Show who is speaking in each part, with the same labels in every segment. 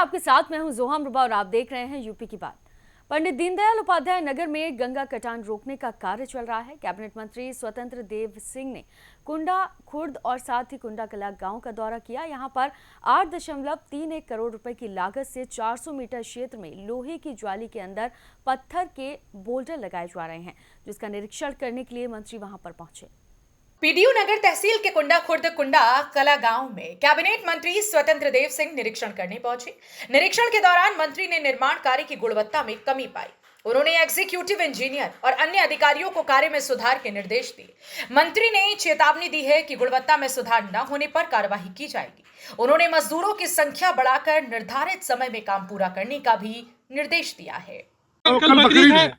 Speaker 1: आपके साथ मैं हूं जोहा अमरुबा और आप देख रहे हैं यूपी की बात। पंडित दीनदयाल उपाध्याय नगर में गंगा कटान रोकने का कार्य चल रहा है। कैबिनेट मंत्री स्वतंत्र देव सिंह ने कुंडा खुर्द और साथ ही कुंडा कला गांव का दौरा किया। यहां पर 8.31 करोड़ रुपए की लागत से 400 मीटर क्षेत्र में लोहे की ज्वाली के अंदर पत्थर के बोल्डर लगाए जा रहे हैं, जिसका निरीक्षण करने के लिए मंत्री वहां पर पहुंचे।
Speaker 2: पीडीयू नगर तहसील के कुंडा खुर्द कुंडा कला गांव में कैबिनेट मंत्री स्वतंत्र देव सिंह निरीक्षण करने पहुंचे। निरीक्षण के दौरान मंत्री ने निर्माण कार्य की गुणवत्ता में कमी पाई। उन्होंने एग्जीक्यूटिव इंजीनियर और अन्य अधिकारियों को कार्य में सुधार के निर्देश दिए। मंत्री ने चेतावनी दी है कि गुणवत्ता में सुधार न होने पर कार्रवाई की जाएगी। उन्होंने मजदूरों की संख्या बढ़ाकर निर्धारित समय में काम पूरा करने का भी निर्देश दिया है।
Speaker 3: कल बकरीद है,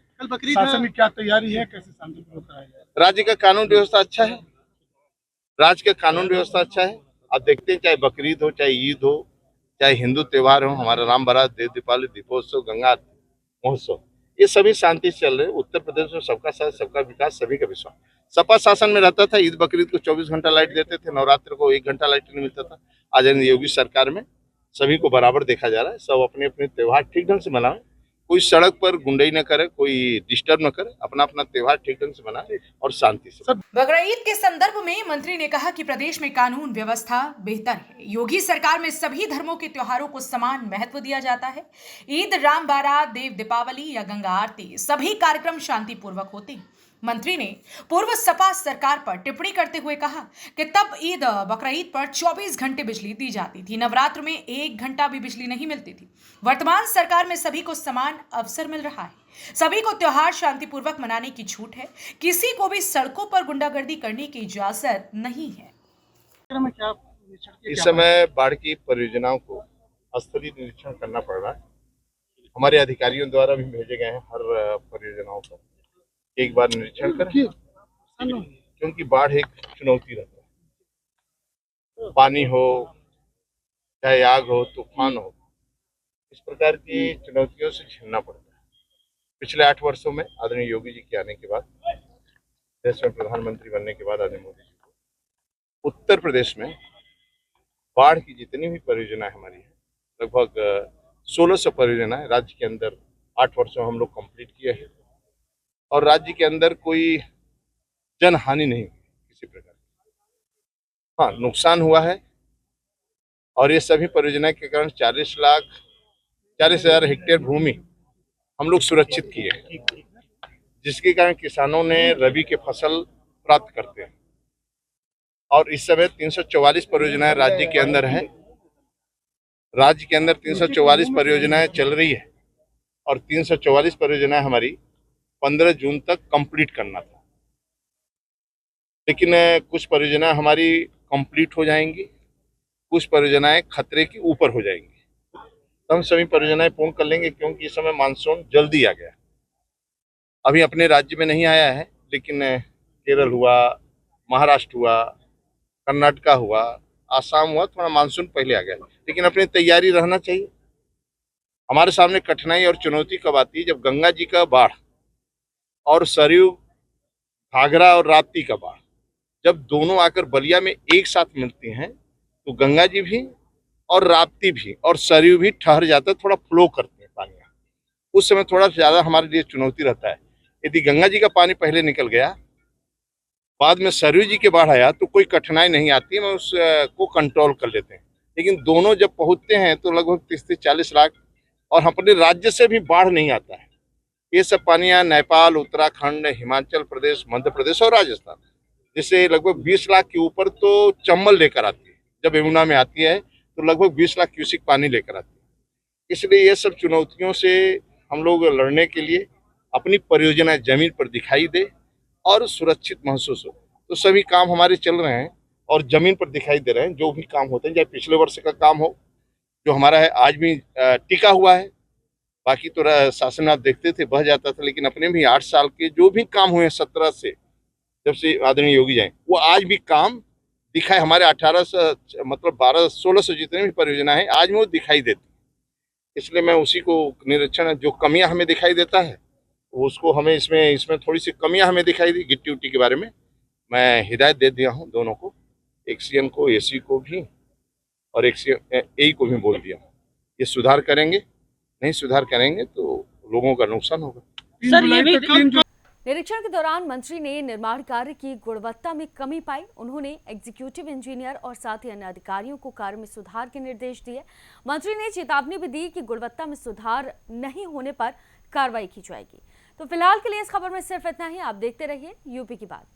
Speaker 3: शासन की क्या तैयारी है, कैसे शांतिपूर्वक कराया जाए?
Speaker 4: राज्य का कानून व्यवस्था अच्छा है, राज्य का कानून व्यवस्था अच्छा है। आप देखते हैं, चाहे बकरीद हो, चाहे ईद हो, चाहे हिंदू त्योहार हो, हमारा राम बारात, देव दीपावली, दीपोत्सव, गंगा महोत्सव, ये सभी शांति से चल रहे। उत्तर प्रदेश में सबका साथ, सबका विकास, सभी का विश्वास। सपा शासन में रहता था, ईद बकरीद को 24 घंटा लाइट देते थे, नवरात्र को 1 घंटा लाइट नहीं मिलता था। आज योगी सरकार में सभी को बराबर देखा जा रहा है। सब अपने अपने त्योहार ठीक ढंग से मनाएं, कोई सड़क पर गुंडई न करे, कोई डिस्टर्ब न करे, अपना अपना त्योहार ठीक ढंग से मनाए और शांति से।
Speaker 2: बकरीद के संदर्भ में मंत्री ने कहा कि प्रदेश में कानून व्यवस्था बेहतर है। योगी सरकार में सभी धर्मों के त्योहारों को समान महत्व दिया जाता है। ईद, राम बारात, देव दीपावली या गंगा आरती, सभी कार्यक्रम शांतिपूर्वक होते हैं। मंत्री ने पूर्व सपा सरकार पर टिप्पणी करते हुए कहा कि तब ईद बकरीद पर 24 घंटे बिजली दी जाती थी, नवरात्र में 1 घंटा भी बिजली नहीं मिलती थी। वर्तमान सरकार में सभी को समान अवसर मिल रहा है। सभी को त्योहार शांतिपूर्वक मनाने की छूट है। किसी को भी सड़कों पर गुंडागर्दी करने की इजाजत नहीं है।
Speaker 4: इस समय बाढ़ की परियोजनाओं को स्थलीय निरीक्षण करना पड़ रहा है। हमारे अधिकारियों द्वारा भी भेजे गए हैं हर परियोजनाओं पर एक बार निरीक्षण करें, क्योंकि बाढ़ एक चुनौती रहता है। पानी हो, चाहे आग हो, तूफान हो, इस प्रकार की चुनौतियों से झेलना पड़ता है। पिछले 8 वर्षों में आदरणीय योगी जी के आने के बाद, देश में प्रधानमंत्री बनने के बाद आदरणीय मोदी जी को उत्तर प्रदेश में बाढ़ की जितनी भी परियोजनाएं हमारी है, लगभग 1600 परियोजनाएं राज्य के अंदर 8 वर्षों हम लोग कंप्लीट किए हैं और राज्य के अंदर कोई जन हानि नहीं किसी प्रकार की। हाँ, नुकसान हुआ है और ये सभी परियोजनाएं के कारण 40,00,000 हेक्टेयर भूमि हम लोग सुरक्षित किए हैं, जिसके कारण किसानों ने रबी के फसल प्राप्त करते हैं। और इस समय 344 परियोजनाएं राज्य के अंदर हैं। राज्य के अंदर 344 परियोजनाएं चल रही है और 344 परियोजनाएं हमारी 15 जून तक कंप्लीट करना था, लेकिन कुछ परियोजनाएं हमारी कंप्लीट हो जाएंगी, कुछ परियोजनाएं खतरे के ऊपर हो जाएंगी। तो हम सभी परियोजनाएं पूर्ण कर लेंगे, क्योंकि इस समय मानसून जल्दी आ गया। अभी अपने राज्य में नहीं आया है, लेकिन केरल हुआ, महाराष्ट्र हुआ, कर्नाटका हुआ, आसाम हुआ, थोड़ा मानसून पहले आ गया। लेकिन अपनी तैयारी रहना चाहिए। हमारे सामने कठिनाई और चुनौती कब आती है? जब गंगा जी का बाढ़ और सरयू, घाघरा और राप्ती का बाढ़ जब दोनों आकर बलिया में एक साथ मिलती हैं, तो गंगा जी भी और राप्ती भी और सरयू भी ठहर जाता है, थोड़ा फ्लो करते हैं पानी। उस समय थोड़ा ज्यादा हमारे लिए चुनौती रहता है। यदि गंगा जी का पानी पहले निकल गया, बाद में सरयू जी के बाढ़ आया, तो कोई कठिनाई नहीं आती, हम उसको कंट्रोल कर लेते हैं। लेकिन दोनों जब पहुंचते हैं तो लगभग 30-40 लाख, और अपने राज्य से भी बाढ़ नहीं आता है। ये सब पानियां नेपाल, उत्तराखंड, हिमाचल प्रदेश, मध्य प्रदेश और राजस्थान, जिससे लगभग 20 लाख के ऊपर तो चंबल लेकर आती है। जब यमुना में आती है तो लगभग 20 लाख क्यूसिक पानी लेकर आती है। इसलिए ये सब चुनौतियों से हम लोग लड़ने के लिए अपनी परियोजनाएं जमीन पर दिखाई दे और सुरक्षित महसूस हो, तो सभी काम हमारे चल रहे हैं और जमीन पर दिखाई दे रहे हैं। जो भी काम होते हैं, चाहे पिछले वर्ष का काम हो जो हमारा है, आज भी टिका हुआ है। बाकी तो शासन आप देखते थे बह जाता था, लेकिन अपने भी 8 साल के जो भी काम हुए 17 से, जब से आदरणीय योगी जाए, वो आज भी काम दिखाए। हमारे 1800 मतलब 1200-1600 जितने भी परियोजना है, आज में वो दिखाई देती। इसलिए मैं उसी को निरीक्षण, जो कमियां हमें दिखाई देता है उसको हमें इसमें थोड़ी सी कमियां हमें दिखाई दी। गिट्टी उट्टी के बारे में मैं हिदायत दे दिया हूँ दोनों को, एक्सीएन को, एसी को भी और एक्सीएन ए को भी बोल दिया हूँ ये सुधार करेंगे, नहीं सुधार करेंगे तो लोगों का नुकसान होगा।
Speaker 3: सर ये भी
Speaker 1: निरीक्षण के दौरान मंत्री ने निर्माण कार्य की गुणवत्ता में कमी पाई। उन्होंने एग्जीक्यूटिव इंजीनियर और साथ ही अन्य अधिकारियों को कार्य में सुधार के निर्देश दिए। मंत्री ने चेतावनी भी दी कि गुणवत्ता में सुधार नहीं होने पर कार्रवाई की जाएगी। तो फिलहाल के लिए इस खबर में सिर्फ इतना ही। आप देखते रहिए यूपी की बात।